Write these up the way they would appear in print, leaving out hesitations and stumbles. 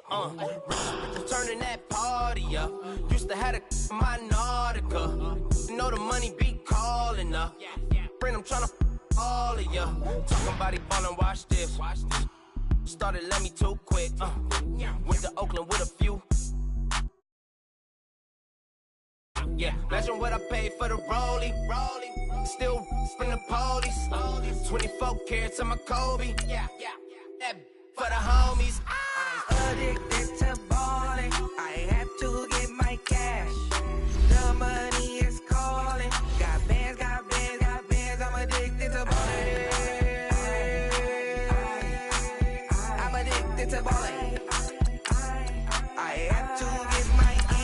Turning that party up. Used to have a my Nautica. Know the money be calling up. Friend, I'm tryna all of ya. Talking about he ballin', watch this. Started let me too quick. Went to Oakland with a few. Yeah, imagine what I paid for the rollie. Still from the police. 24 carats on my Kobe. Yeah, that for the homies. Addicted to balling. I have to get my cash. The money is calling. Got bands, got bands, got bands. I'm addicted to balling. I'm addicted to balling. I have to get my hands.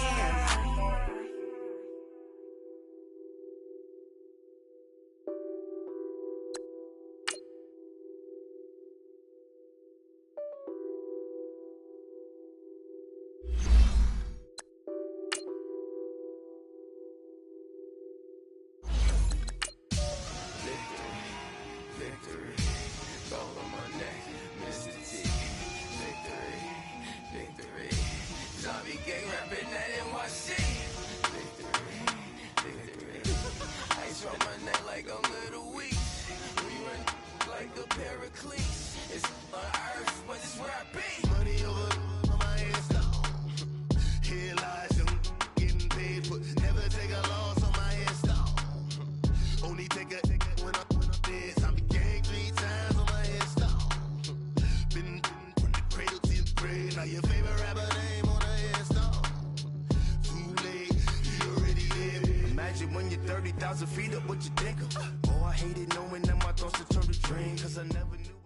When you're 30,000 feet up, what you think of? Oh, I hated knowing that my thoughts would turn to dream, cause I never knew.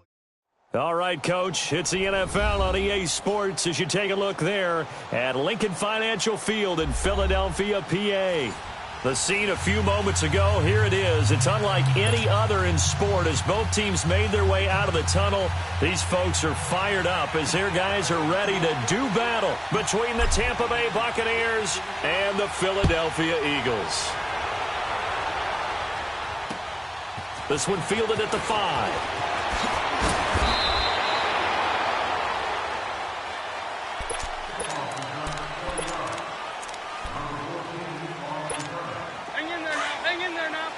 All right, Coach, it's the NFL on EA Sports as you take a look there at Lincoln Financial Field in Philadelphia, PA. The scene a few moments ago, here it is. It's unlike any other in sport as both teams made their way out of the tunnel. These folks are fired up as their guys are ready to do battle between the Tampa Bay Buccaneers and the Philadelphia Eagles. This one fielded at the 5. Hang in there now. Hang in there now.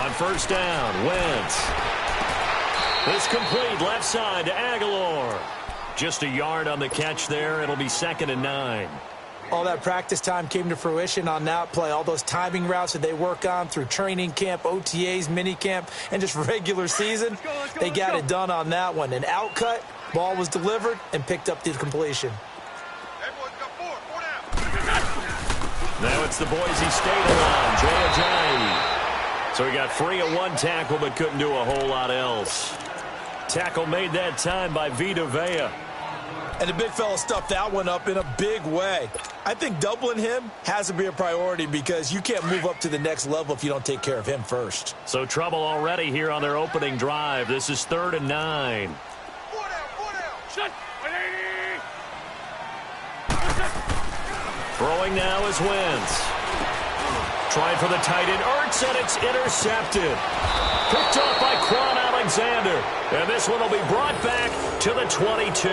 On first down, Wentz. It's complete left side to Aguilar. Just a yard on the catch there. It'll be 2nd and 9. All that practice time came to fruition on that play. All those timing routes that they work on through training camp, OTAs, minicamp, and just regular season, they got it done on that one. An outcut, ball was delivered, and picked up the completion. Everyone's got four down. Now it's the Boise State line, Jay Ajayi. So he got free of one tackle but couldn't do a whole lot else. Tackle made that time by Vita Vea. And the big fella stuffed that one up in a big way. I think doubling him has to be a priority because you can't move up to the next level if you don't take care of him first. So trouble already here on their opening drive. This is 3rd and 9. Four down. Shut. Throwing now is Wentz. Trying for the tight end, Ertz, and it's intercepted. Picked off by Quan Alexander. And this one will be brought back to the 22.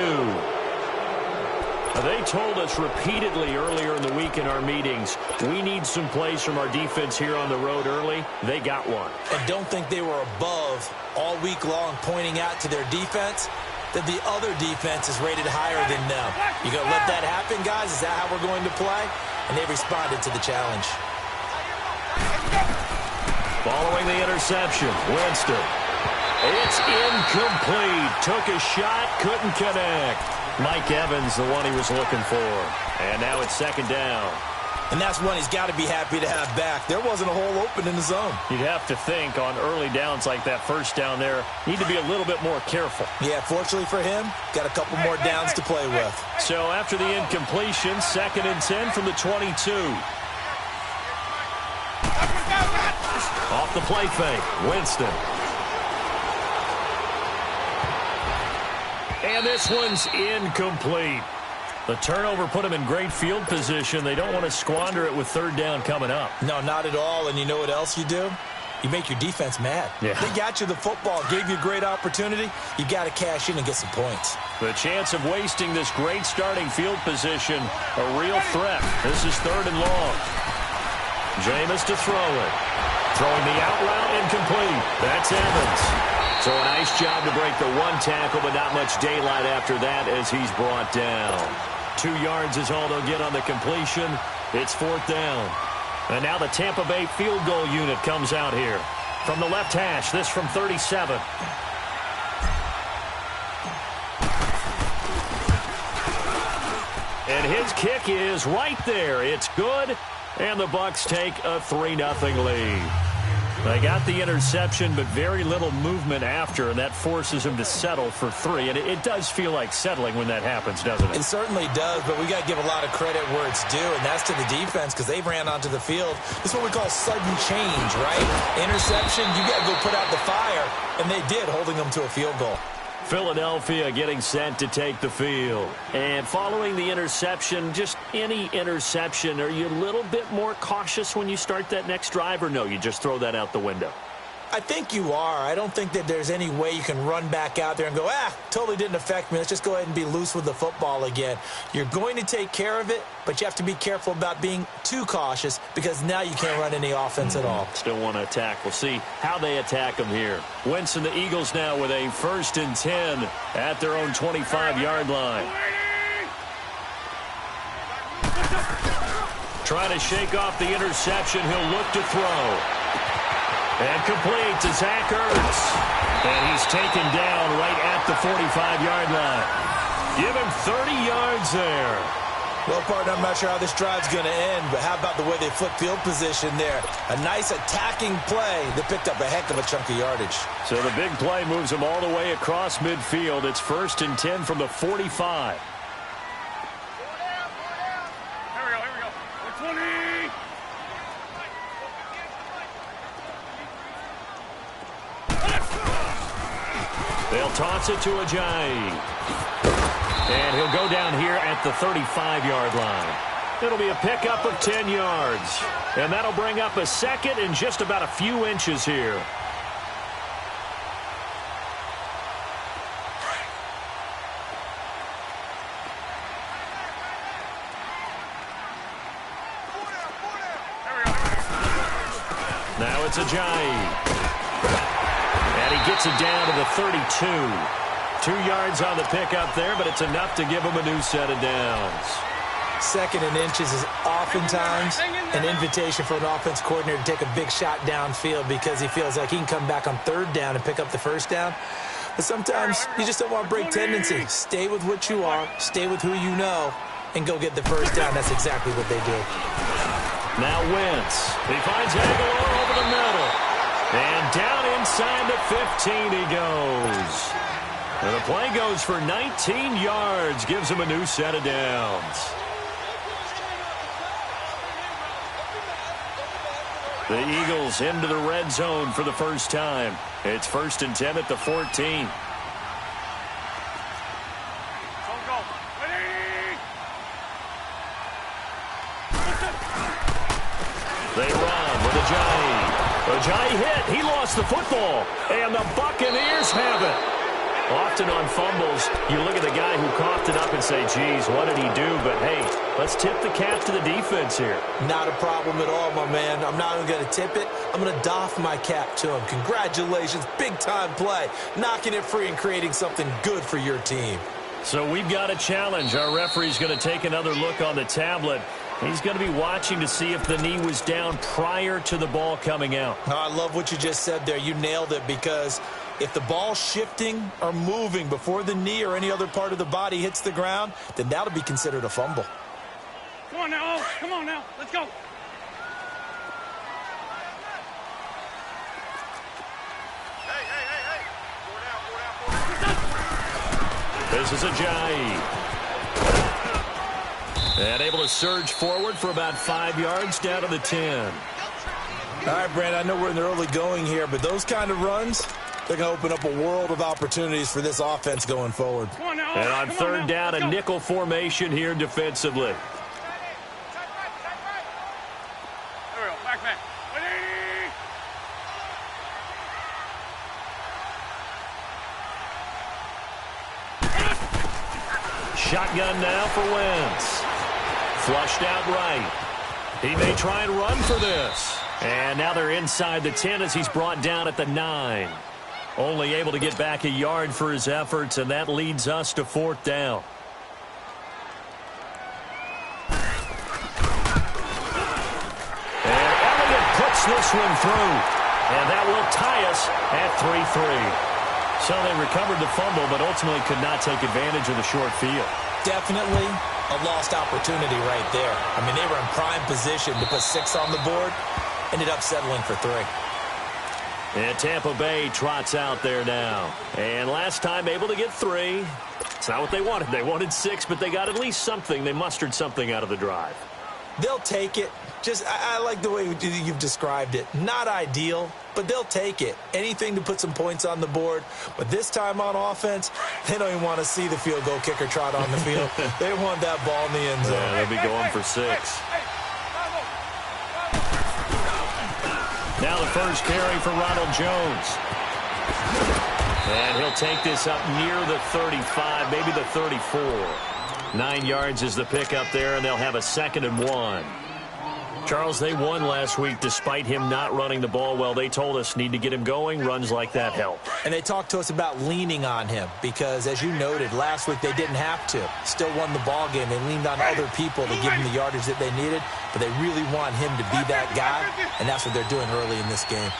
They told us repeatedly earlier in the week in our meetings, we need some plays from our defense here on the road early. They got one. And don't think they were above all week long pointing out to their defense that the other defense is rated higher than them. You going to let that happen, guys? Is that how we're going to play? And they responded to the challenge. Following the interception, Winston. It's incomplete. Took a shot, couldn't connect. Mike Evans, the one he was looking for. And now it's 2nd down. And that's one he's got to be happy to have back. There wasn't a hole open in the zone. You'd have to think on early downs like that first down there, need to be a little bit more careful. Yeah, fortunately for him, got a couple more downs to play with. So after the incompletion, 2nd and 10 from the 22. Off the play fake, Winston. And this one's incomplete. The turnover put them in great field position. They don't want to squander it with third down coming up. No, not at all. And you know what else you do? You make your defense mad. Yeah. They got you the football, gave you a great opportunity. You got to cash in and get some points. The chance of wasting this great starting field position, a real threat. This is third and long. Jameis to throw it. Throwing the out route incomplete. That's Evans. So a nice job to break the one tackle, but not much daylight after that as he's brought down. 2 yards is all they'll get on the completion. It's fourth down. And now the Tampa Bay field goal unit comes out here. From the left hash, this from 37. And his kick is right there. It's good, and the Bucs take a 3-0 lead. They got the interception, but very little movement after, and that forces him to settle for 3. And it does feel like settling when that happens, doesn't it? It certainly does, but we got to give a lot of credit where it's due, and that's to the defense because they ran onto the field. This is what we call sudden change, right? Interception, you got to go put out the fire, and they did, holding them to a field goal. Philadelphia getting set to take the field. And following the interception, just any interception, are you a little bit more cautious when you start that next drive, or no, you just throw that out the window? I think you are. I don't think that there's any way you can run back out there and go, totally didn't affect me. Let's just go ahead and be loose with the football again. You're going to take care of it, but you have to be careful about being too cautious because now you can't run any offense at all. Still want to attack. We'll see how they attack them here. Wentz and the Eagles now with a 1st and 10 at their own 25-yard line. Trying to shake off the interception. He'll look to throw. And complete to Zach Ertz. And he's taken down right at the 45-yard line. Give him 30 yards there. Well, partner, I'm not sure how this drive's going to end, but how about the way they flip field position there? A nice attacking play that picked up a heck of a chunk of yardage. So the big play moves them all the way across midfield. It's 1st and 10 from the 45. Here we go. 20. They'll toss it to Ajayi. And he'll go down here at the 35-yard line. It'll be a pickup of 10 yards. And that'll bring up a 2nd and just about a few inches here. Now it's Ajayi. And he gets it down to the 32. 2 yards on the pickup there, but it's enough to give him a new set of downs. 2nd and inches is oftentimes an invitation for an offense coordinator to take a big shot downfield because he feels like he can come back on 3rd down and pick up the 1st down. But sometimes you just don't want to break tendency. Stay with what you are, stay with who you know, and go get the 1st down. That's exactly what they did. Now Wentz. He finds Aguilar over the middle. And down inside the 15 he goes. And the play goes for 19 yards. Gives him a new set of downs. The Eagles into the red zone for the first time. It's 1st and 10 at the 14. They run with Ajayi. Ajayi hit. He lost the football. And the Buccaneers have it. Often on fumbles, you look at the guy who coughed it up and say, geez, what did he do? But, hey, let's tip the cap to the defense here. Not a problem at all, my man. I'm not even going to tip it. I'm going to doff my cap to him. Congratulations. Big-time play. Knocking it free and creating something good for your team. So we've got a challenge. Our referee's going to take another look on the tablet. He's going to be watching to see if the knee was down prior to the ball coming out. Oh, I love what you just said there. You nailed it because if the ball's shifting or moving before the knee or any other part of the body hits the ground, then that'll be considered a fumble. Come on now. Come on now. Let's go. Hey. 4 down. This is Ajayi. And able to surge forward for about 5 yards down to the 10. All right, Brandon, I know we're in the early going here, but those kind of runs, they're going to open up a world of opportunities for this offense going forward. And on third down, a nickel formation here defensively. There we go. Back. Ready? Shotgun now for Wentz. Flushed out right. He may try and run for this. And now they're inside the 10 as he's brought down at the 9. Only able to get back a yard for his efforts, and that leads us to fourth down. And Elliott puts this one through. And that will tie us at 3-3. So they recovered the fumble, but ultimately could not take advantage of the short field. Definitely a lost opportunity right there. I mean, they were in prime position to put 6 on the board. Ended up settling for 3. And Tampa Bay trots out there now. And last time able to get 3. It's not what they wanted. They wanted 6, but they got at least something. They mustered something out of the drive. They'll take it. I like the way you've described it. Not ideal, but they'll take it. Anything to put some points on the board. But this time on offense, they don't even want to see the field goal kicker trot on the field. They want that ball in the end zone. Yeah, they'll be going for 6. Now the first carry for Ronald Jones. And he'll take this up near the 35, maybe the 34. 9 yards is the pickup there, and they'll have a 2nd and 1. Charles, they won last week despite him not running the ball well. They told us need to get him going. Runs like that help. And they talked to us about leaning on him because, as you noted, last week they didn't have to. Still won the ball game. They leaned on other people to give him the yardage that they needed, but they really want him to be that guy, and that's what they're doing early in this game.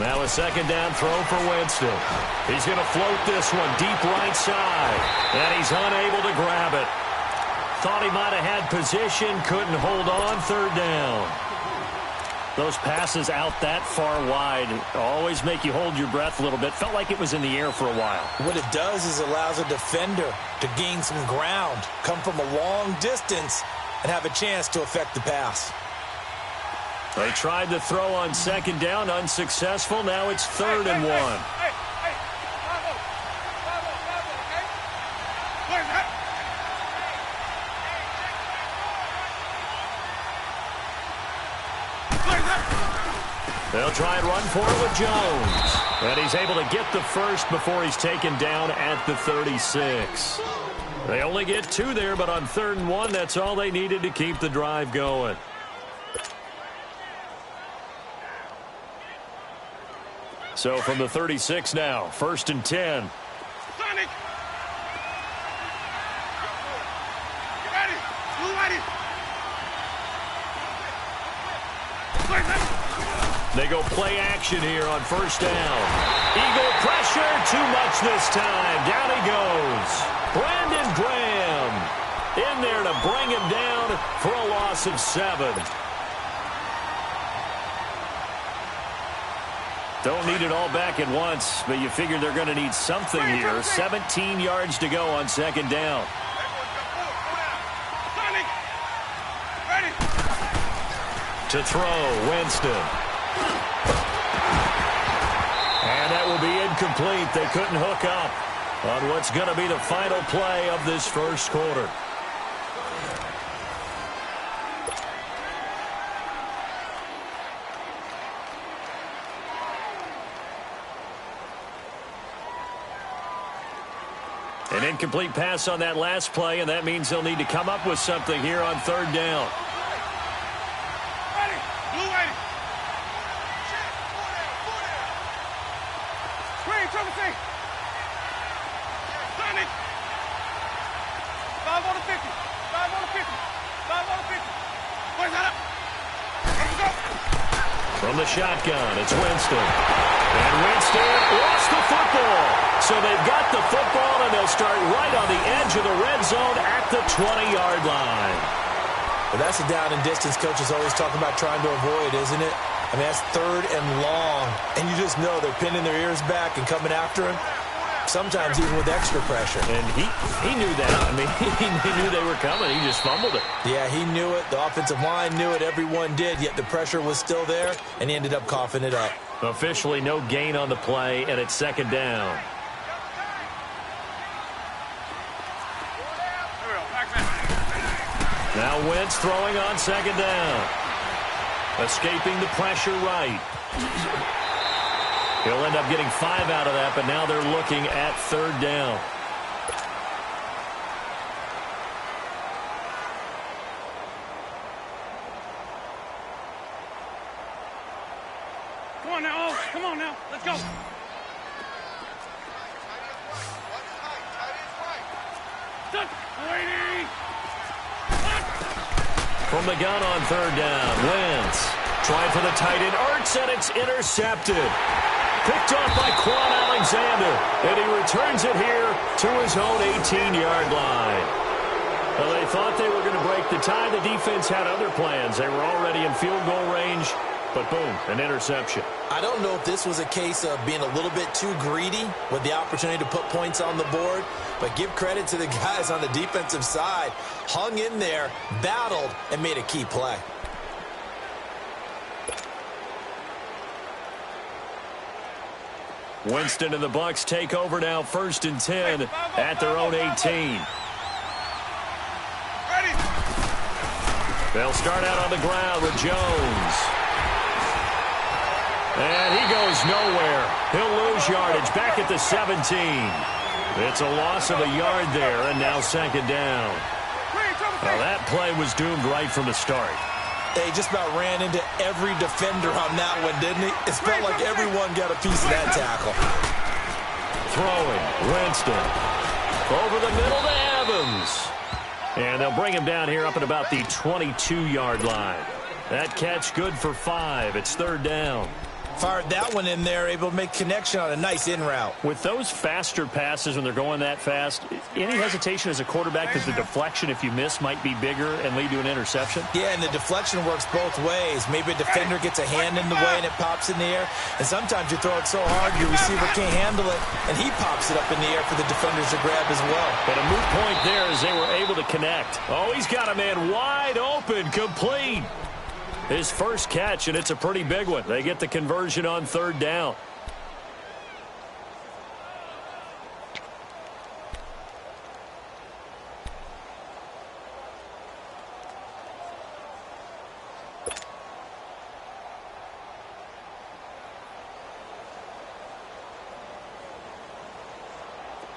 Now a 2nd down throw for Winston. He's going to float this one deep right side. And he's unable to grab it. Thought he might have had position. Couldn't hold on. 3rd down. Those passes out that far wide always make you hold your breath a little bit. Felt like it was in the air for a while. What it does is allows a defender to gain some ground, come from a long distance, and have a chance to affect the pass. They tried to throw on 2nd down, unsuccessful. Now it's 3rd and 1. They'll try and run for it with Jones. And he's able to get the first before he's taken down at the 36. They only get 2 there, but on 3rd and 1, that's all they needed to keep the drive going. So from the 36 now, 1st and 10. Sonic! You ready? You ready? They go play action here on 1st down. Eagle pressure, too much this time. Down he goes. Brandon Graham in there to bring him down for a loss of 7. Don't need it all back at once, but you figure they're going to need something here. 17 yards to go on 2nd down. To throw, Winston. And that will be incomplete. They couldn't hook up on what's going to be the final play of this first quarter. An incomplete pass on that last play, and that means they'll need to come up with something here on 3rd down. Ready? Blue ready. Screen, Trevor C. Sonic. 5 on the 50. 5 on the 50. 5 on the 50. Boys, that up. Let's go. From the shotgun, it's Winston. And Winston lost the football. So they've got the football, and they'll start right on the edge of the red zone at the 20-yard line. Well, that's a down and distance coaches always talk about trying to avoid, isn't it? I mean, that's 3rd and long. And you just know they're pinning their ears back and coming after him. sometimes even with extra pressure. And he knew that. I mean, he knew they were coming. He just fumbled it. Yeah, he knew it. The offensive line knew it. Everyone did, yet the pressure was still there, and he ended up coughing it up. Officially no gain on the play, and it's second down. Now Wentz throwing on second down. Escaping the pressure right. He'll end up getting 5 out of that, but now they're looking at third down. Come on now, come on now, let's go. From the gun on third down, Wentz trying for the tight end, Ertz, and it's intercepted. Picked off by Quan Alexander, and he returns it here to his own 18-yard line. Well, they thought they were going to break the tie. The defense had other plans. They were already in field goal range, but boom, an interception. I don't know if this was a case of being a little bit too greedy with the opportunity to put points on the board, but give credit to the guys on the defensive side. Hung in there, battled, and made a key play. Winston and the Bucs take over now, 1st and 10 at their own 18. They'll start out on the ground with Jones. And he goes nowhere. He'll lose yardage back at the 17. It's a loss of a yard there, and now second down. Well, that play was doomed right from the start. They just about ran into every defender on that one, didn't he? It felt like everyone got a piece of that tackle. Throwing, Winston. Over the middle to Evans. And they'll bring him down here up at about the 22-yard line. That catch good for 5. It's third down. Fired that one in there, able to make connection on a nice in route. With those faster passes when they're going that fast, any hesitation as a quarterback that the deflection, if you miss, might be bigger and lead to an interception? Yeah, and the deflection works both ways. Maybe a defender gets a hand in the way and it pops in the air. And sometimes you throw it so hard your receiver can't handle it, and he pops it up in the air for the defenders to grab as well. But a moot point there as they were able to connect. Oh, he's got a man wide open, complete. His first catch, and it's a pretty big one. They get the conversion on third down.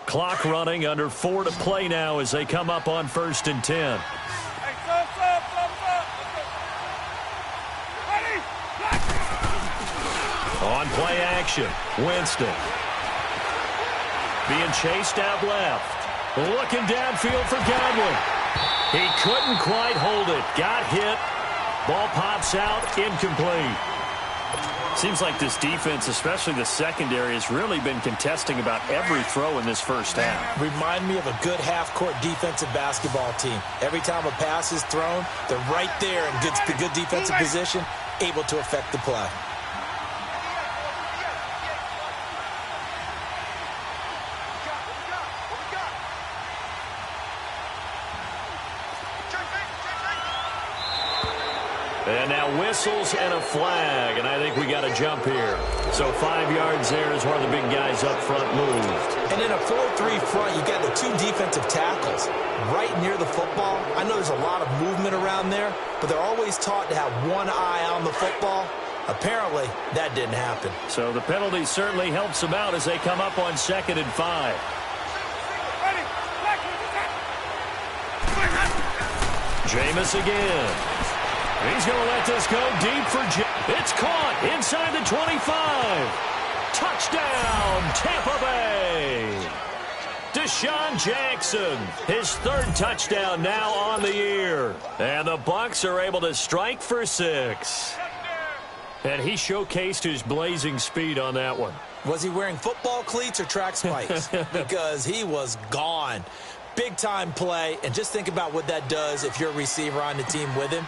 Clock running, under 4 to play now as they come up on 1st and 10. On play action, Winston. Being chased out left. Looking downfield for Godwin. He couldn't quite hold it. Got hit. Ball pops out, incomplete. Seems like this defense, especially the secondary, has really been contesting about every throw in this first half. Remind me of a good half-court defensive basketball team. Every time a pass is thrown, they're right there in good defensive position, able to affect the play. And now whistles and a flag, and I think we got a jump here. So 5 yards there as one of the big guys up front moved. And in a 4-3 front, you got the 2 defensive tackles right near the football. I know there's a lot of movement around there, but they're always taught to have one eye on the football. Apparently, that didn't happen. So the penalty certainly helps them out as they come up on 2nd and 5. Jameis again. He's going to let this go deep for It's caught inside the 25. Touchdown, Tampa Bay. Deshaun Jackson, his 3rd touchdown now on the year. And the Bucs are able to strike for 6. And he showcased his blazing speed on that one. Was he wearing football cleats or track spikes? Because he was gone. Big-time play, and just think about what that does if you're a receiver on the team with him.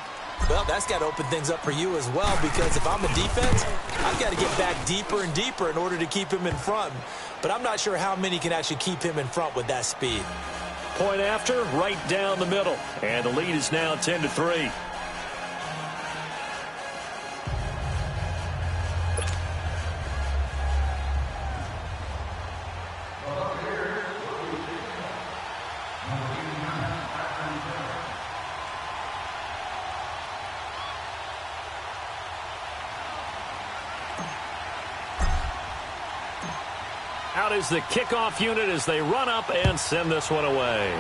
Well, that's got to open things up for you as well, because if I'm a defense, I've got to get back deeper and deeper in order to keep him in front. but I'm not sure how many can actually keep him in front with that speed. Point after, right down the middle. And the lead is now 10-3. Out is the kickoff unit as they run up and send this one away.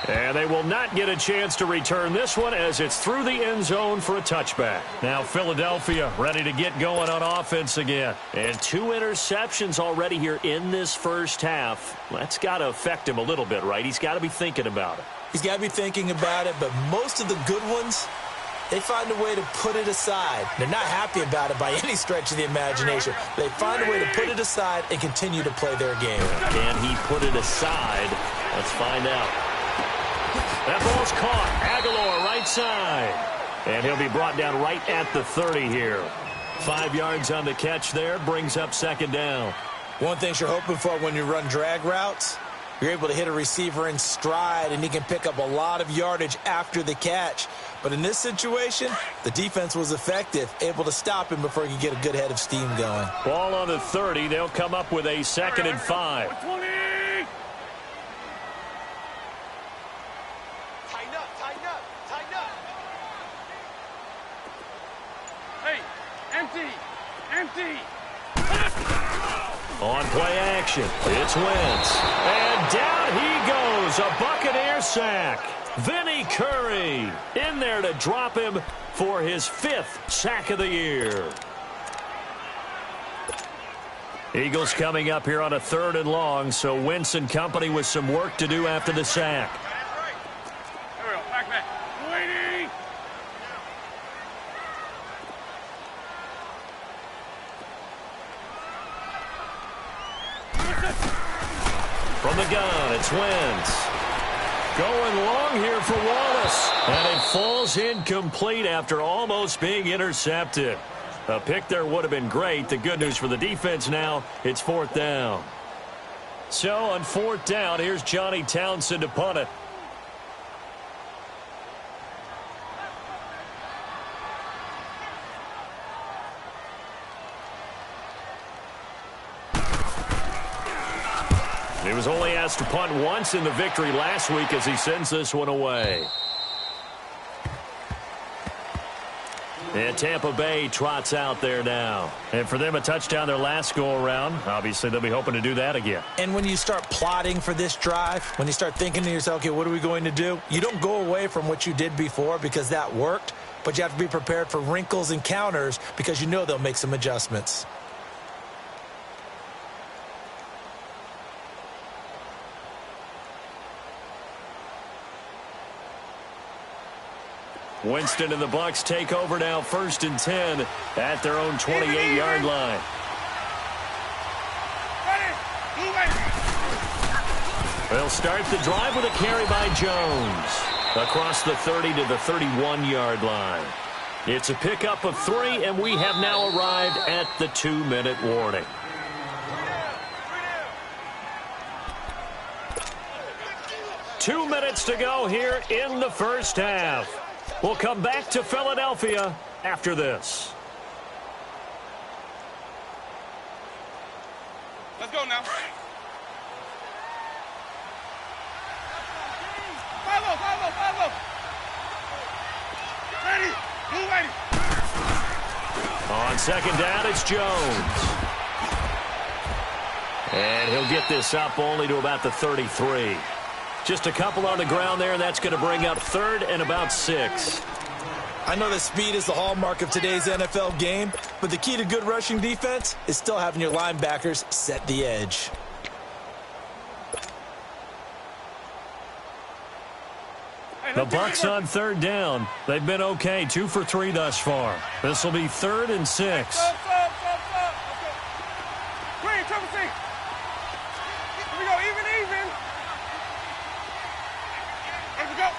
And they will not get a chance to return this one as it's through the end zone for a touchback. Now Philadelphia ready to get going on offense again. And 2 interceptions already here in this first half. That's got to affect him a little bit, right? He's got to be thinking about it. He's got to be thinking about it, but most of the good ones, they find a way to put it aside. They're not happy about it by any stretch of the imagination. They find a way to put it aside and continue to play their game. Can he put it aside? Let's find out. That ball's caught. Aguilar right side. And he'll be brought down right at the 30 here. 5 yards on the catch there. Brings up second down. One thing you're hoping for when you run drag routes, you're able to hit a receiver in stride, and he can pick up a lot of yardage after the catch. But in this situation, the defense was effective, able to stop him before he could get a good head of steam going. Ball on the 30. They'll come up with a 2nd and 5. Tighten up, tighten up, tighten up. Hey, empty, empty. On play action, it's Wentz. And down he goes, a Buccaneer sack. Vinny Curry in there to drop him for his 5th sack of the year. Eagles coming up here on a 3rd and long, so Wentz and company with some work to do after the sack. There we go, back. Waiting. From the gun, it's Wentz. Going long here for Wallace. And it falls incomplete after almost being intercepted. A pick there would have been great. The good news for the defense now, it's 4th down. So on 4th down, here's Johnny Townsend to punt it. He was only asked to punt once in the victory last week as he sends this one away. And Tampa Bay trots out there now. And for them, a touchdown their last go-around. Obviously, they'll be hoping to do that again. And when you start plotting for this drive, when you start thinking to yourself, okay, what are we going to do? You don't go away from what you did before because that worked, but you have to be prepared for wrinkles and counters because you know they'll make some adjustments. Winston and the Bucs take over now, 1st and 10 at their own 28-yard line. They'll start the drive with a carry by Jones across the 30 to the 31-yard line. It's a pickup of 3, and we have now arrived at the 2-minute warning. Two minutes to go here in the first half. We'll come back to Philadelphia after this. Let's go now. Follow. Ready. Move ready. On 2nd down, it's Jones. And he'll get this up only to about the 33. Just a couple on the ground there, and that's going to bring up 3rd and about 6. I know that speed is the hallmark of today's NFL game, but the key to good rushing defense is still having your linebackers set the edge. The Bucs on 3rd down. They've been okay, 2 for 3 thus far. This will be 3rd and 6. Stop. Green, triple C. Here we go, even. Here we go.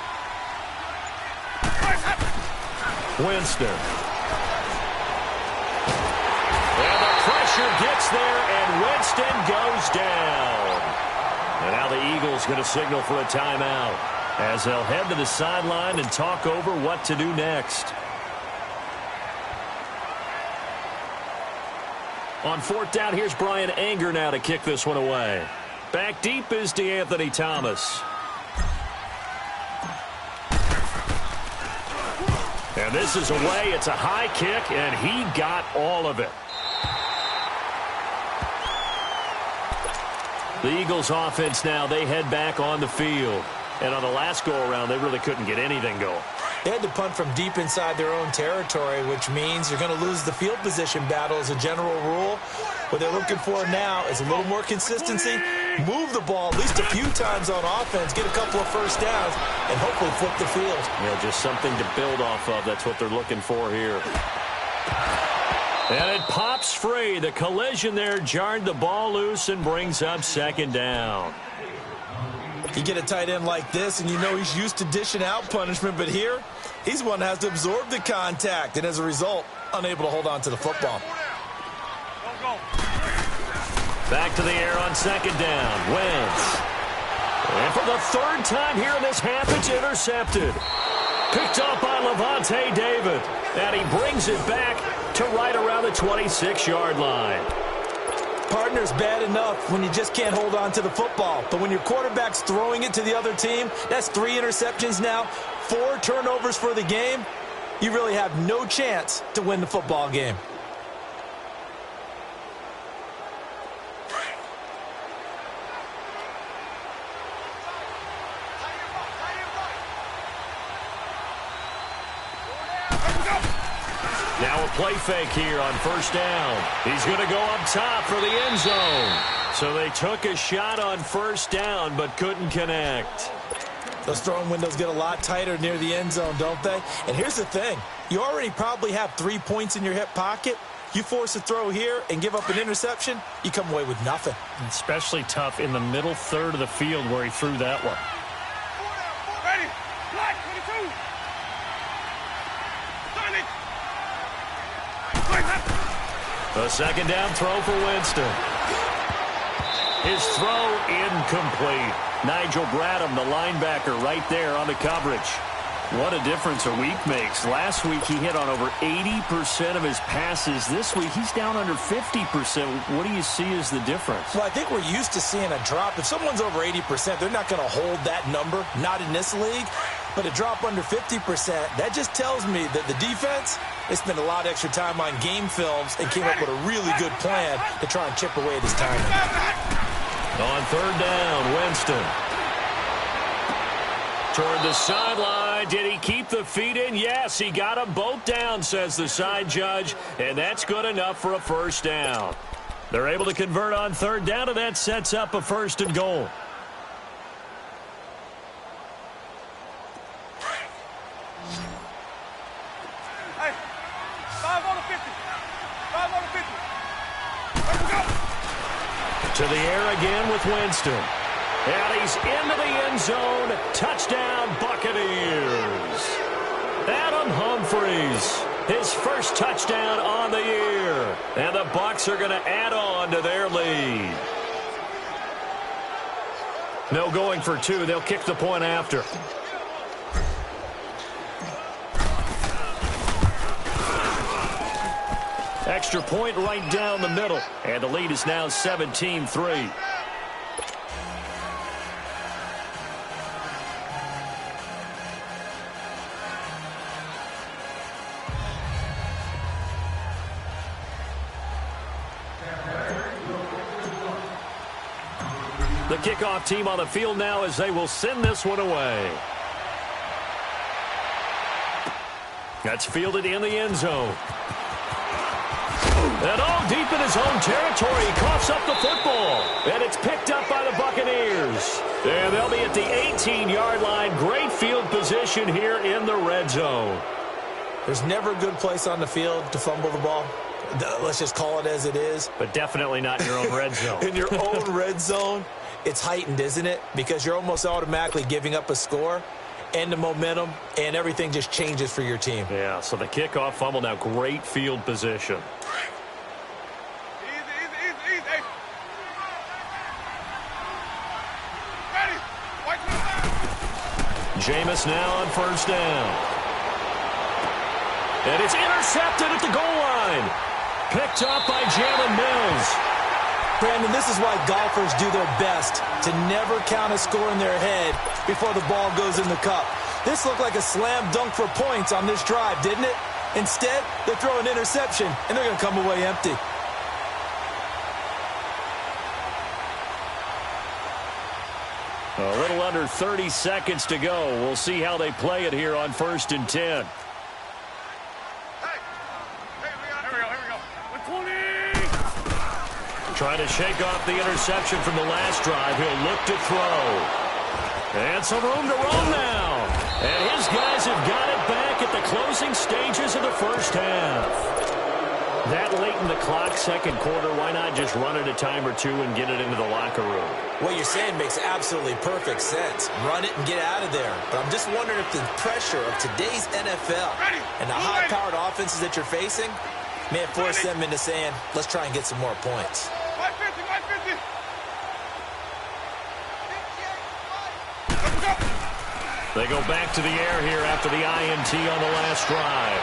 Winston. gets there, and Winston goes down. And now the Eagles going to signal for a timeout as they'll head to the sideline and talk over what to do next. On fourth down, here's Brian Anger now to kick this one away. Back deep is DeAnthony Thomas. And this is away. It's a high kick, and he got all of it. The Eagles offense now, they head back on the field. And on the last go-around, they really couldn't get anything going. They had to punt from deep inside their own territory, which means you're going to lose the field position battle as a general rule. What they're looking for now is a little more consistency, move the ball at least a few times on offense, get a couple of first downs, and hopefully flip the field. Yeah, just something to build off of. That's what they're looking for here. And it pops free. The collision there jarred the ball loose and brings up second down. You get a tight end like this, and you know he's used to dishing out punishment, but here, he's one that has to absorb the contact, and as a result, unable to hold on to the football. Back to the air on second down. Wentz. And for the third time here in this half, it's intercepted. Picked up by Levante David. And he brings it back to right around the 26-yard line. Partner's bad enough when you just can't hold on to the football. But when your quarterback's throwing it to the other team, that's 3 interceptions now, 4 turnovers for the game. You really have no chance to win the football game. Now a play fake here on first down. He's going to go up top for the end zone. So they took a shot on first down but couldn't connect. Those throwing windows get a lot tighter near the end zone, don't they? And here's the thing. You already probably have 3 points in your hip pocket. You force a throw here and give up an interception, you come away with nothing. Especially tough in the middle third of the field where he threw that one. Ready? Black 22. A second down throw for Winston. His throw incomplete. Nigel Bradham, the linebacker, right there on the coverage. What a difference a week makes. Last week he hit on over 80% of his passes. This week he's down under 50%. What do you see as the difference? Well, I think we're used to seeing a drop. If someone's over 80%, they're not going to hold that number, not in this league. But a drop under 50%, that just tells me that the defense, they spent a lot of extra time on game films and came up with a really good plan to try and chip away at his timing. On third down, Winston. Toward the sideline. Did he keep the feet in? Yes, he got them both down, says the side judge, and that's good enough for a first down. They're able to convert on third down, and that sets up a first and goal. Hey, 5 on the 50. 5 on the 50. Let's go. To the air again with Winston. And he's into the end zone. Touchdown, Buccaneers. Adam Humphries, his first touchdown on the year. And the Bucs are going to add on to their lead. No going for 2. They'll kick the point after. Extra point right down the middle. And the lead is now 17-3. The kickoff team on the field now as they will send this one away. That's fielded in the end zone. And all deep in his own territory, he coughs up the football. And it's picked up by the Buccaneers. And they'll be at the 18-yard line. Great field position here in the red zone. There's never a good place on the field to fumble the ball. Let's just call it as it is. But definitely not in your own red zone. In your own red zone, it's heightened, isn't it? Because you're almost automatically giving up a score and the momentum, and everything just changes for your team. Yeah, so the kickoff fumble now, great field position. Easy, easy, easy. Jameis now on first down. And it's intercepted at the goal line. Picked up by Jalen Mills. Brandon, this is why golfers do their best to never count a score in their head before the ball goes in the cup. This looked like a slam dunk for points on this drive, didn't it? Instead, they throw an interception, and they're going to come away empty. A little under 30 seconds to go. We'll see how they play it here on 1st and 10. Trying to shake off the interception from the last drive. He'll look to throw. And some room to roam now. And his guys have got it back at the closing stages of the first half. That late in the clock, second quarter, why not just run it a time or two and get it into the locker room? What you're saying makes absolutely perfect sense. Run it and get out of there. But I'm just wondering if the pressure of today's NFL and the high-powered offenses that you're facing may have forced them into saying, let's try and get some more points. 150. They go back to the air here after the INT on the last drive.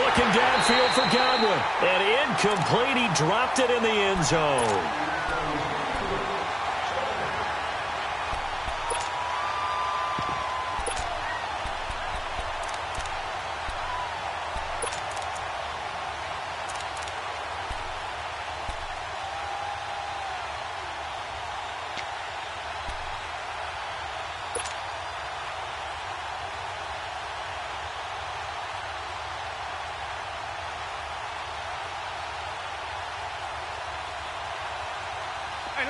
Looking downfield for Godwin. And incomplete. He dropped it in the end zone.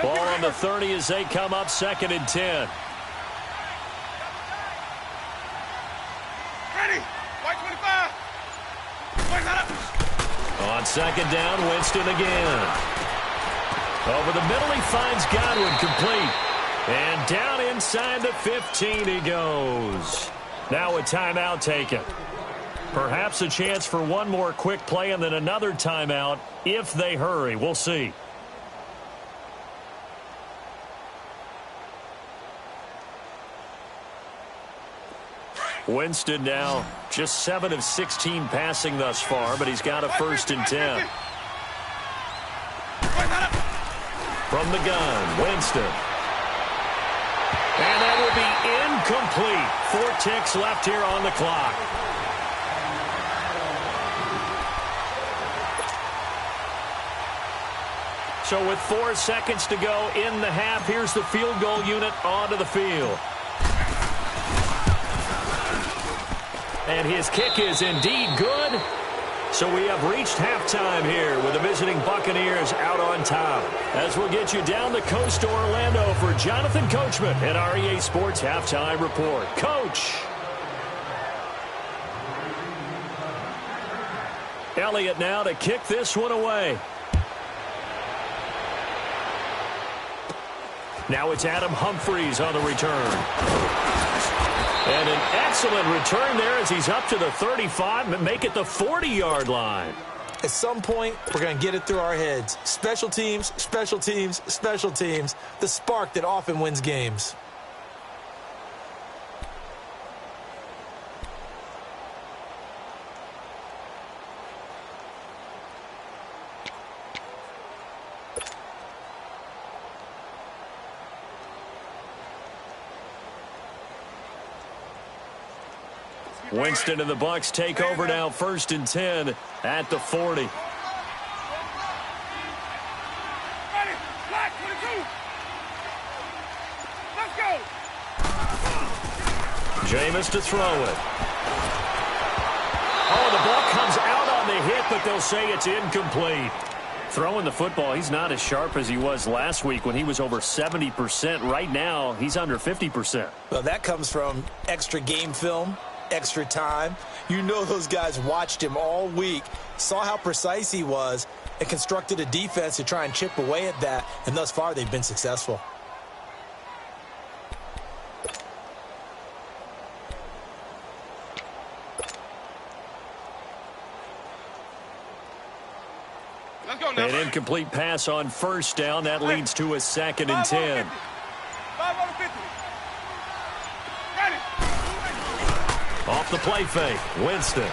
Ball on the 30 as they come up 2nd and 10. Ready. White 25. On 2nd down, Winston again. Over the middle, he finds Godwin complete. And down inside the 15 he goes. Now a timeout taken. Perhaps a chance for one more quick play and then another timeout if they hurry. We'll see. Winston now just 7 of 16 passing thus far, but he's got a 1st and 10. From the gun, Winston. And that will be incomplete. 4 ticks left here on the clock. So with 4 seconds to go in the half, here's the field goal unit onto the field. And his kick is indeed good. So we have reached halftime here with the visiting Buccaneers out on top. As we'll get you down the coast to Orlando for Jonathan Coachman at our EA Sports Halftime Report. Coach. Elliott now to kick this one away. Now it's Adam Humphries on the return. And an excellent return there as he's up to the 35 and make it the 40-yard line. At some point, we're going to get it through our heads. Special teams, special teams, special teams. The spark that often wins games. Winston and the Bucs take over now 1st and 10 at the 40. Ready. Black 22. Let's go. Jameis to throw it. Oh, the ball comes out on the hit, but they'll say it's incomplete. Throwing the football, he's not as sharp as he was last week when he was over 70%. Right now, he's under 50%. Well, that comes from extra game film. Extra time. You know those guys watched him all week, saw how precise he was, and constructed a defense to try and chip away at that, and thus far they've been successful. Let's go now. An incomplete pass on 1st down. That leads to a 2nd and 10. 5 on 50. Ready. Off the play fake, Winston.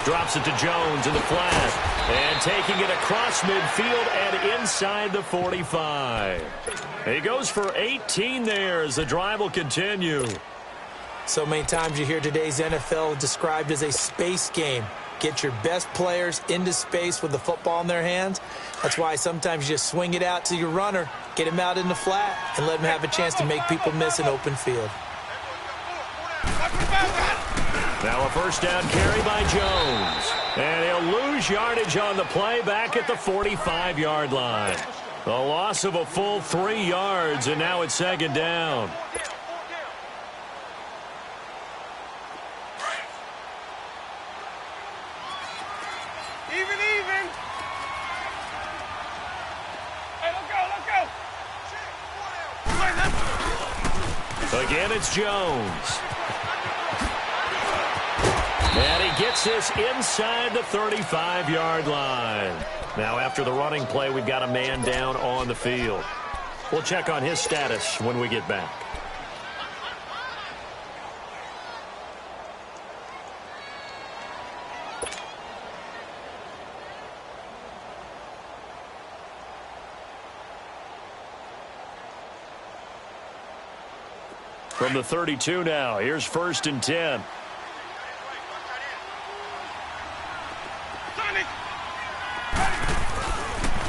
Drops it to Jones in the flat. And taking it across midfield and inside the 45. He goes for 18 there as the drive will continue. So many times you hear today's NFL described as a space game. Get your best players into space with the football in their hands. That's why sometimes you just swing it out to your runner, get him out in the flat, and let him have a chance to make people miss an open field. Now a first down carry by Jones. And he'll lose yardage on the play back at the 45-yard line. A loss of a full 3 yards, and now it's second down. Even. Hey, let's go. Again, it's Jones. And he gets this inside the 35-yard line. Now, after the running play, we've got a man down on the field. We'll check on his status when we get back. From the 32 now, here's 1st and 10.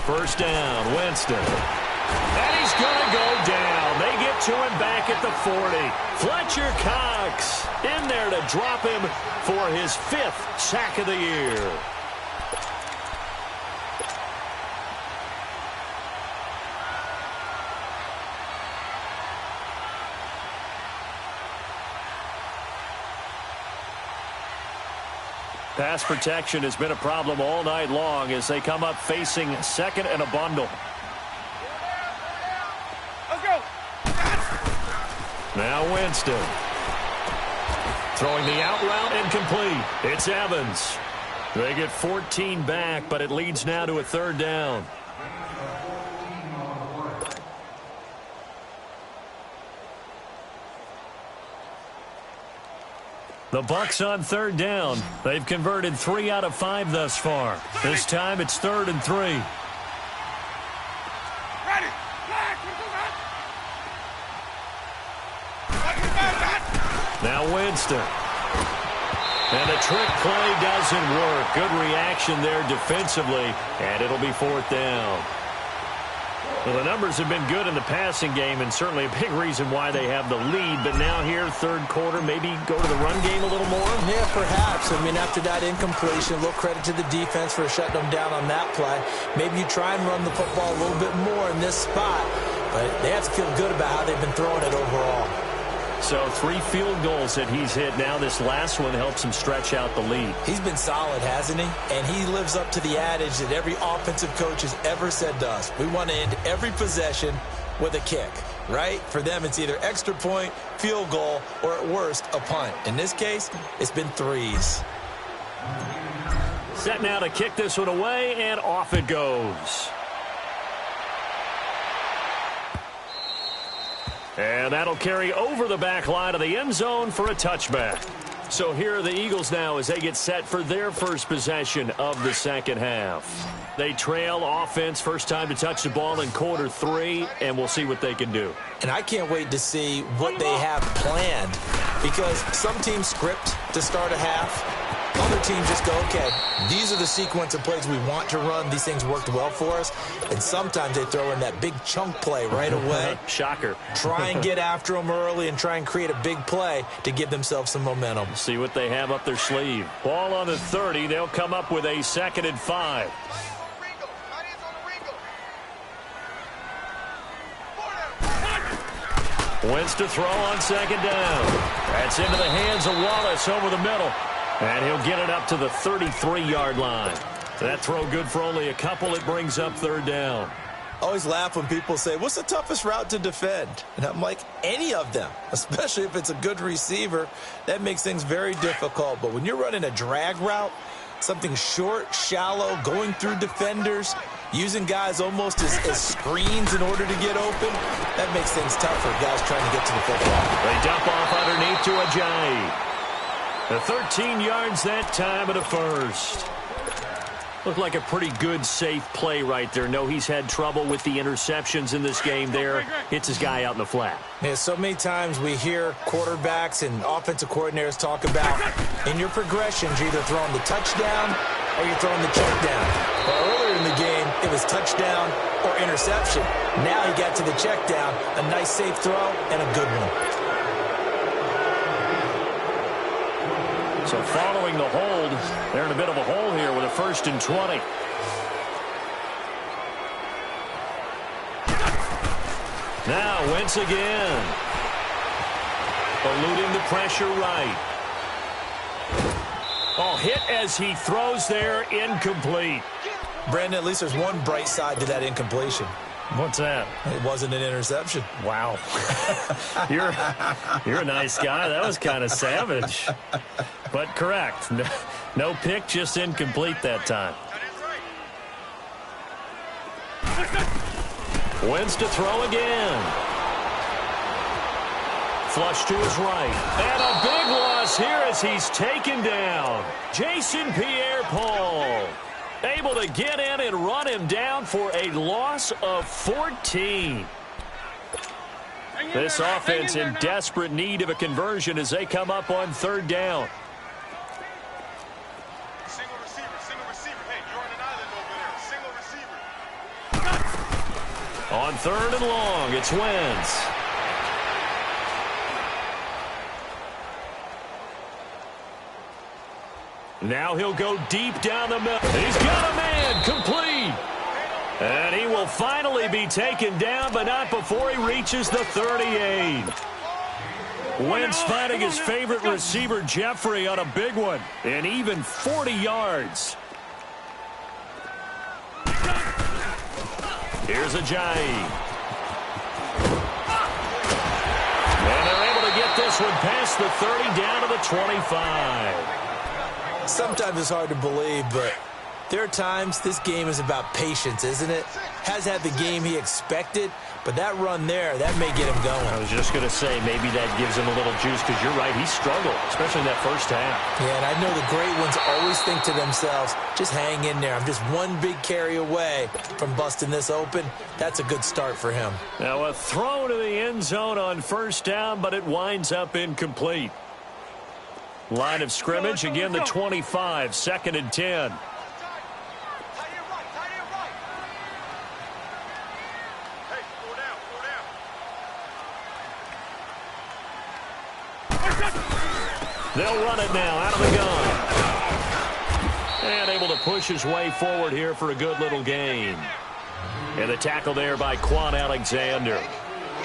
First down, Winston. And he's going to go down. They get to him back at the 40. Fletcher Cox in there to drop him for his 5th sack of the year. Pass protection has been a problem all night long as they come up facing second and a bundle. Let's go. Now Winston. Throwing the out route incomplete. It's Evans. They get 14 back, but it leads now to a 3rd down. The Bucs on 3rd down. They've converted 3 out of 5 thus far. This time it's 3rd and 3. Ready. Now Winston. And the trick play doesn't work. Good reaction there defensively, and it'll be 4th down. Well, the numbers have been good in the passing game, and certainly a big reason why they have the lead. But now here, 3rd quarter, maybe go to the run game a little more? Yeah, perhaps. I mean, after that incompletion, a little credit to the defense for shutting them down on that play. Maybe you try and run the football a little bit more in this spot, but they have to feel good about how they've been throwing it overall. So 3 field goals that he's hit. Now this last one helps him stretch out the lead. He's been solid, hasn't he? And he lives up to the adage that every offensive coach has ever said to us. We want to end every possession with a kick, right? For them, it's either extra point, field goal, or at worst, a punt. In this case, it's been 3s. Set now to kick this one away, and off it goes. And that'll carry over the back line of the end zone for a touchback. So here are the Eagles now as they get set for their first possession of the second half. They trail offense, first time to touch the ball in quarter 3, and we'll see what they can do. And I can't wait to see what they have planned, because some teams script to start a half. Other teams just go, okay, these are the sequence of plays we want to run. These things worked well for us. And sometimes they throw in that big chunk play right away. Shocker. Try and get after them early and try and create a big play to give themselves some momentum. See what they have up their sleeve. Ball on the 30. They'll come up with a 2nd and 5. Wins to throw on 2nd down. That's into the hands of Wallace over the middle. And he'll get it up to the 33-yard line. That throw good for only a couple. It brings up 3rd down. I always laugh when people say, what's the toughest route to defend? And I'm like, any of them, especially if it's a good receiver. That makes things very difficult. But when you're running a drag route, something short, shallow, going through defenders, using guys almost as screens in order to get open, that makes things tough for guys trying to get to the football. They dump off underneath to Ajayi. The 13 yards that time of the first. Looked like a pretty good, safe play right there. No, he's had trouble with the interceptions in this game there. Hits his guy out in the flat. Yeah, so many times we hear quarterbacks and offensive coordinators talk about in your progressions, you're either throwing the touchdown or you're throwing the check down. Well, earlier in the game, it was touchdown or interception. Now he got to the check down, a nice safe throw, and a good one. So following the hold, they're in a bit of a hole here with a 1st and 20. Now Wentz again. Eluding the pressure right. Oh, hit as he throws there, incomplete. Brandon, at least there's one bright side to that incompletion. What's that? It wasn't an interception. Wow. You're a nice guy. That was kind of savage. But correct. No pick, just incomplete that time. Wentz to throw again. Flush to his right. And a big loss here as he's taken down. Jason Pierre-Paul able to get in and run him down for a loss of 14. This offense in desperate need of a conversion as they come up on 3rd down. Single receiver. Hey, you're on an island over there. Single receiver. On 3rd and long, it's Wentz. Now he'll go deep down the middle. He's got a man, complete. And he will finally be taken down, but not before he reaches the 38. Wentz finding his favorite receiver, Jeffrey, on a big one. And even 40 yards. Here's Ajayi. And they're able to get this one past the 30 down to the 25. Sometimes it's hard to believe, but there are times this game is about patience, isn't it? Has had the game he expected, but that run there, that may get him going. I was just going to say, maybe that gives him a little juice, because you're right, he struggled, especially in that first half. Yeah, and I know the great ones always think to themselves, just hang in there. I'm just one big carry away from busting this open. That's a good start for him. Now a throw to the end zone on 1st down, but it winds up incomplete. Line of scrimmage, again the 25, 2nd and 10. They'll run it now out of the gun. And able to push his way forward here for a good little gain. And the tackle there by Quan Alexander.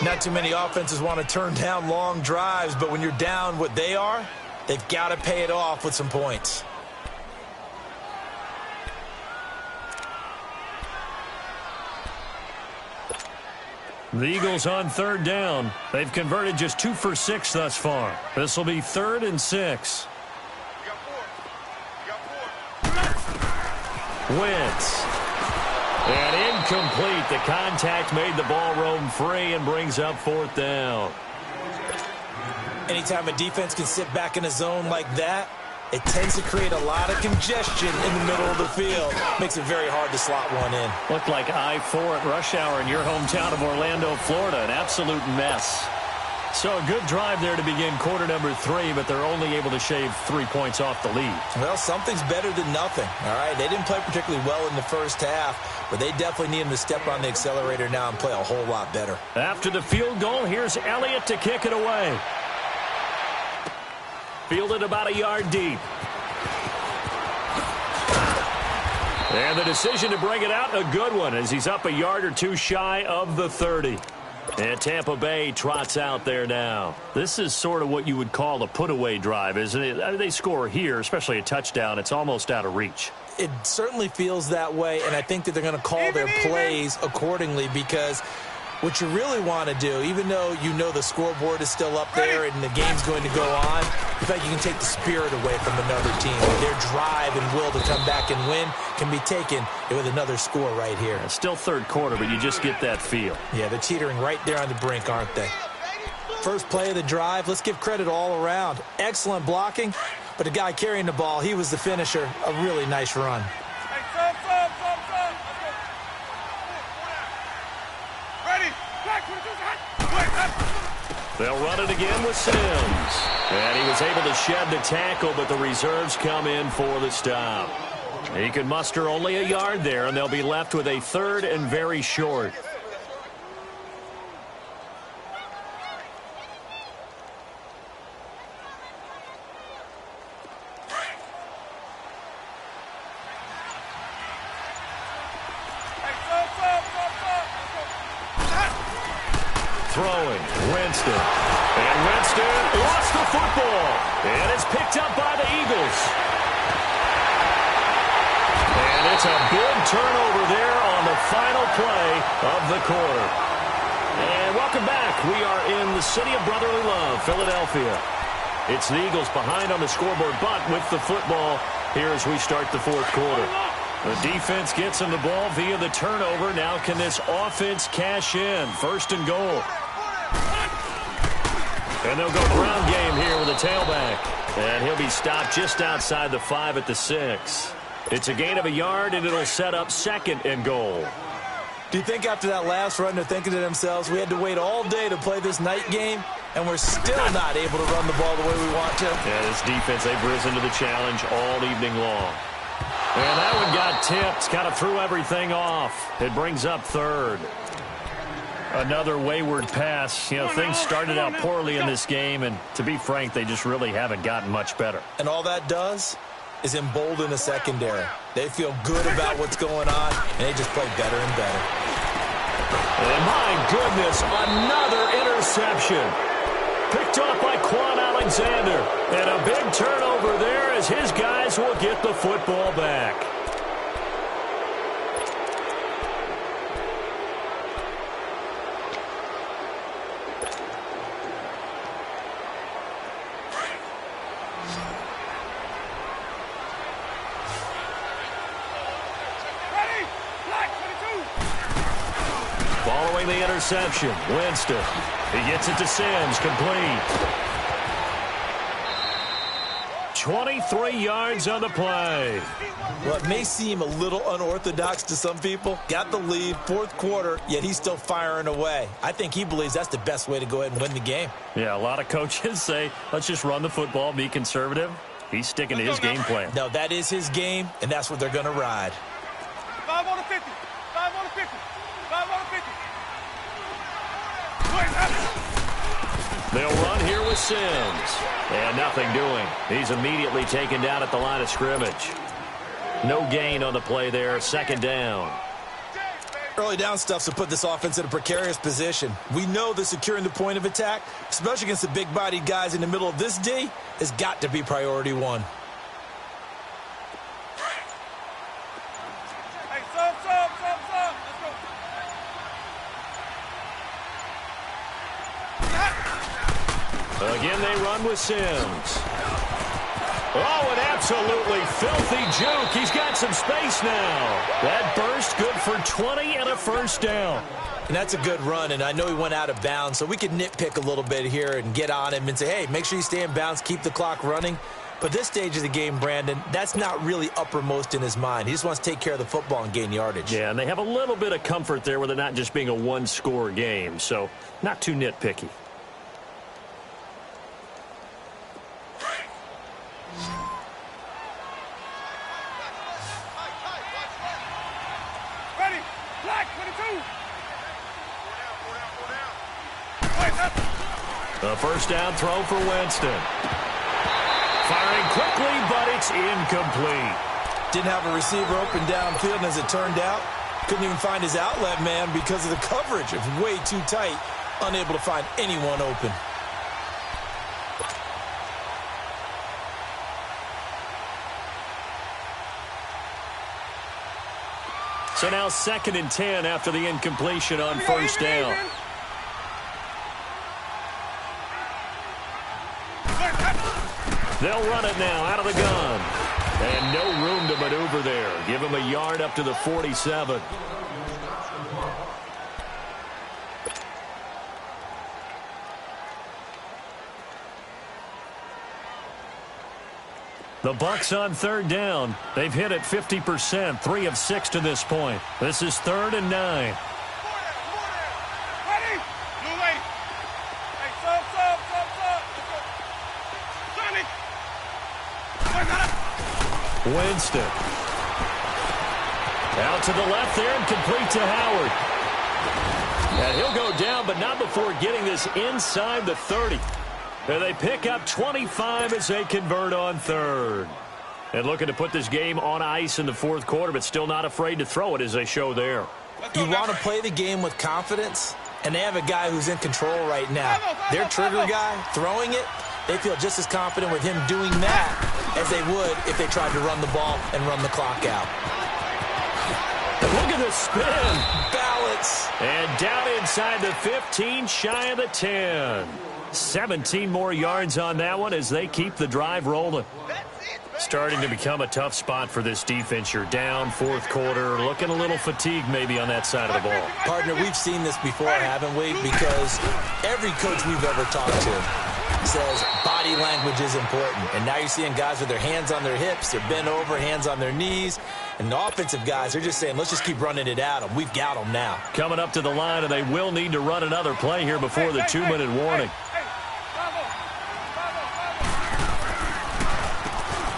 Not too many offenses want to turn down long drives, but when you're down what they are, they've got to pay it off with some points. The Eagles on 3rd down. They've converted just 2 for 6 thus far. This will be 3rd and 6. Wentz. And incomplete. The contact made the ball roam free and brings up 4th down. Anytime a defense can sit back in a zone like that, it tends to create a lot of congestion in the middle of the field. Makes it very hard to slot one in. Looked like I-4 at rush hour in your hometown of Orlando, Florida. An absolute mess. So a good drive there to begin quarter number 3, but they're only able to shave 3 points off the lead. Well, something's better than nothing, all right? They didn't play particularly well in the first half, but they definitely need them to step on the accelerator now and play a whole lot better. After the field goal, here's Elliott to kick it away. Fielded about a yard deep. And the decision to bring it out, a good one, as he's up a yard or 2 shy of the 30. And Tampa Bay trots out there now. This is sort of what you would call a put-away drive, isn't it? They score here, especially a touchdown. It's almost out of reach. It certainly feels that way, and I think that they're going to call their plays accordingly, because what you really want to do, even though you know the scoreboard is still up there and the game's going to go on, in fact, you can take the spirit away from another team. Their drive and will to come back and win can be taken with another score right here. It's still 3rd quarter, but you just get that feel. Yeah, they're teetering right there on the brink, aren't they? First play of the drive, let's give credit all around. Excellent blocking, but the guy carrying the ball, he was the finisher. A really nice run. Hey, sub. Let's go. Ready. Black, 22's hot. They'll run it again with Sims. And he was able to shed the tackle, but the reserves come in for the stop. He could muster only a yard there, and they'll be left with a 3rd and very short. Throwing, Winston. And Winston lost the football. And it's picked up by the Eagles. And it's a big turnover there on the final play of the quarter. And welcome back. We are in the city of brotherly love, Philadelphia. It's the Eagles behind on the scoreboard, but with the football here as we start the 4th quarter. The defense gets him the ball via the turnover. Now can this offense cash in? 1st and goal. And they'll go ground game here with a tailback. And he'll be stopped just outside the 5 at the 6. It's a gain of a yard, and it'll set up 2nd and goal. Do you think after that last run they're thinking to themselves, we had to wait all day to play this night game, and we're still not able to run the ball the way we want to? Yeah, this defense, they've risen to the challenge all evening long. And that one got tipped, kind of threw everything off. It brings up 3rd. Another wayward pass. You know, things started out poorly in this game, and to be frank, they just really haven't gotten much better. And all that does is embolden the secondary. They feel good about what's going on, and they just play better and better. And my goodness, another interception. Picked off by Quan Alexander. And a big turnover there as his guys will get the football back. Ready. Black, 22. Following the interception, Winston. He gets it to Sims, complete. 23 yards on the play. Well, it may seem a little unorthodox to some people. Got the lead, 4th quarter, yet he's still firing away. I think he believes that's the best way to go ahead and win the game. Yeah, a lot of coaches say, let's just run the football, be conservative. He's sticking to his game plan. No, that is his game, and that's what they're going to ride. 5 on the 50. 5 on the 50. 5 on the 50. They'll run here with Sims. And nothing doing. He's immediately taken down at the line of scrimmage. No gain on the play there. 2nd down. Early down stuff's to put this offense in a precarious position. We know that securing the point of attack, especially against the big-bodied guys in the middle of this D, has got to be priority 1. Hey, sub. Let's go. Again, they run with Sims. Oh, an absolutely filthy juke. He's got some space now. That burst good for 20 and a 1st down. And that's a good run, and I know he went out of bounds, so we can nitpick a little bit here and get on him and say, hey, make sure you stay in bounds, keep the clock running. But this stage of the game, Brandon, that's not really uppermost in his mind. He just wants to take care of the football and gain yardage. Yeah, and they have a little bit of comfort there with it not just being a one-score game, so not too nitpicky. Ready. Black, 22. A 1st down throw for Winston. Firing quickly, but it's incomplete. Didn't have a receiver open downfield, and as it turned out, couldn't even find his outlet man because of the coverage. It was way too tight, unable to find anyone open. So now 2nd and 10 after the incompletion on 1st down. They'll run it now out of the gun. And no room to maneuver there. Give him a yard up to the 47. The Bucs on third down. They've hit it 50%, 3 of 6 to this point. This is 3rd and 9. Ready? Blue way. Hey, sub. Sonny. Winston. Out to the left there and complete to Howard. And he'll go down, but not before getting this inside the 30. And they pick up 25 as they convert on third. And looking to put this game on ice in the fourth quarter, but still not afraid to throw it as they show there. You want to play the game with confidence, and they have a guy who's in control right now. Their trigger guy, throwing it, they feel just as confident with him doing that as they would if they tried to run the ball and run the clock out. Look at the spin. Balance. And down inside the 15, shy of the 10. 17 more yards on that one as they keep the drive rolling. Starting to become a tough spot for this defense. You're down fourth quarter, looking a little fatigued maybe on that side of the ball. Partner, we've seen this before, haven't we? Because every coach we've ever talked to says body language is important. And now you're seeing guys with their hands on their hips, they're bent over, hands on their knees. And the offensive guys, they're just saying, let's just keep running it at them. We've got them now. Coming up to the line, and they will need to run another play here before the 2-minute warning.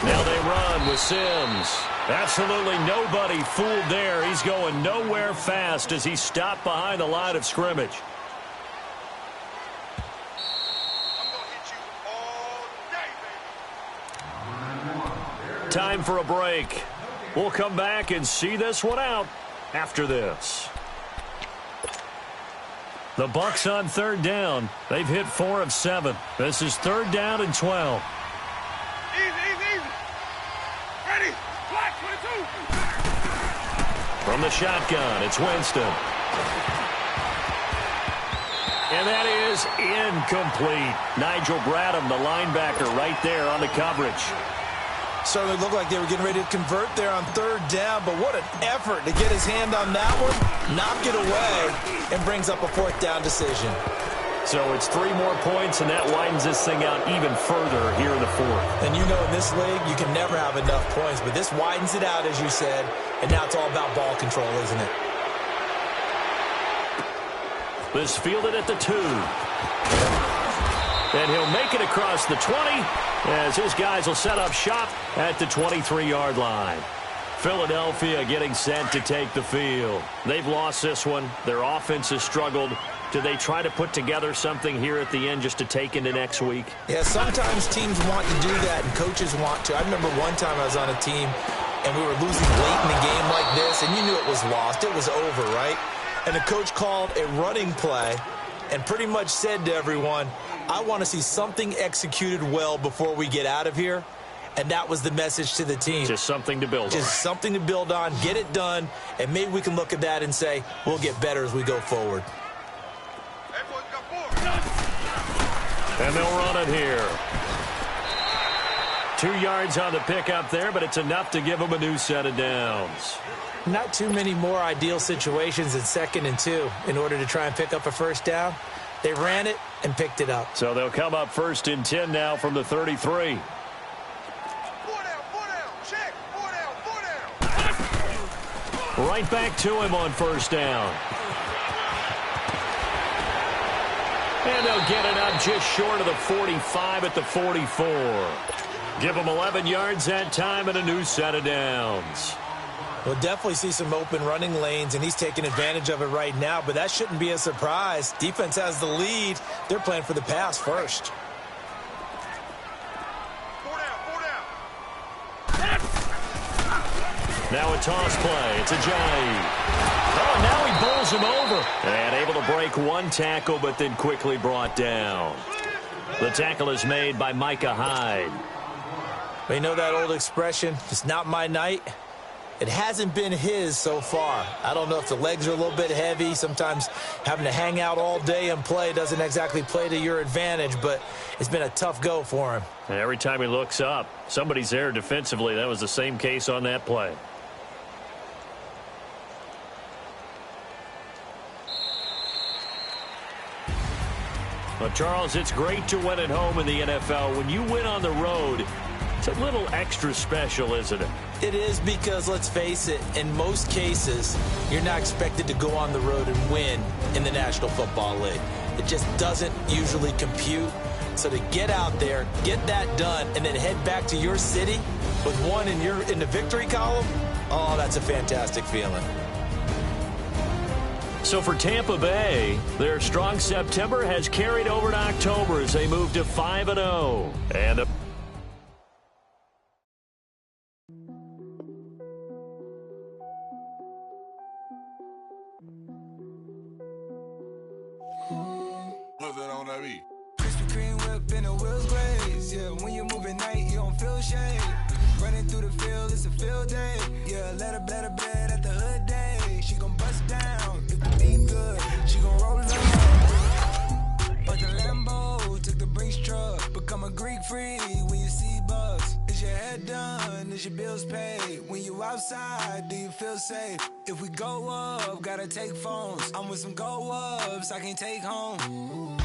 Now they run with Sims. Absolutely nobody fooled there. He's going nowhere fast as he stopped behind the line of scrimmage. Time for a break. We'll come back and see this one out after this. The Bucs on third down. They've hit 4 of 7. This is 3rd down and 12. Easy. Ready? Black 22. From the shotgun, it's Winston. And that is incomplete. Nigel Bradham, the linebacker, right there on the coverage. Certainly looked like they were getting ready to convert there on third down, but what an effort to get his hand on that one, knock it away, and brings up a 4th down decision. So it's 3 more points, and that widens this thing out even further here in the 4th. And you know in this league, you can never have enough points, but this widens it out, as you said, and now it's all about ball control, isn't it? This fielded at the 2. And he'll make it across the 20 as his guys will set up shop at the 23-yard line. Philadelphia getting set to take the field. They've lost this one. Their offense has struggled. Do they try to put together something here at the end just to take into next week? Yeah, sometimes teams want to do that and coaches want to. I remember one time I was on a team and we were losing late in the game like this, and you knew it was lost. It was over, right? And the coach called a running play and pretty much said to everyone, I want to see something executed well before we get out of here. And that was the message to the team. Just something to build on. Just something to build on, get it done, and maybe we can look at that and say, we'll get better as we go forward. And they'll run it here. 2 yards on the pickup there, but it's enough to give them a new set of downs. Not too many more ideal situations in 2nd and 2 in order to try and pick up a first down. They ran it and picked it up. So they'll come up 1st and 10 now from the 33. Right back to him on 1st down. And they'll get it up just short of the 45 at the 44. Give them 11 yards that time and a new set of downs. We'll definitely see some open running lanes, and he's taking advantage of it right now, but that shouldn't be a surprise. Defense has the lead. They're playing for the pass first. Now a toss play. It's Ajayi. Oh, now he bowls him over. And able to break one tackle, but then quickly brought down. The tackle is made by Micah Hyde. You know that old expression, it's not my night? It hasn't been his so far. I don't know if the legs are a little bit heavy. Sometimes having to hang out all day and play doesn't exactly play to your advantage, but it's been a tough go for him. And every time he looks up, somebody's there defensively. That was the same case on that play. Well, Charles, it's great to win at home in the NFL. When you win on the road, It's a little extra special, isn't it? It is, because let's face it, in most cases, you're not expected to go on the road and win in the National Football League. It just doesn't usually compute. So to get out there, get that done, and then head back to your city with one in the victory column, oh, that's a fantastic feeling. So for Tampa Bay, their strong September has carried over to October as they move to 5-0. And What's that on that beat? Krispy Kreme whip and the wheels glaze. Yeah, when you move at night, you don't feel shade. Running through the field, it's a field day. Yeah, let her bed at the hood day. She gon' bust down if the beat good. She gon' roll it up. But the Lambo took the Brinks truck. Become a Greek freak when you see bugs. Is your head done? Is your bills paid? When you outside, do you feel safe? If we go up, gotta take phones. I'm with some go ups I can take home.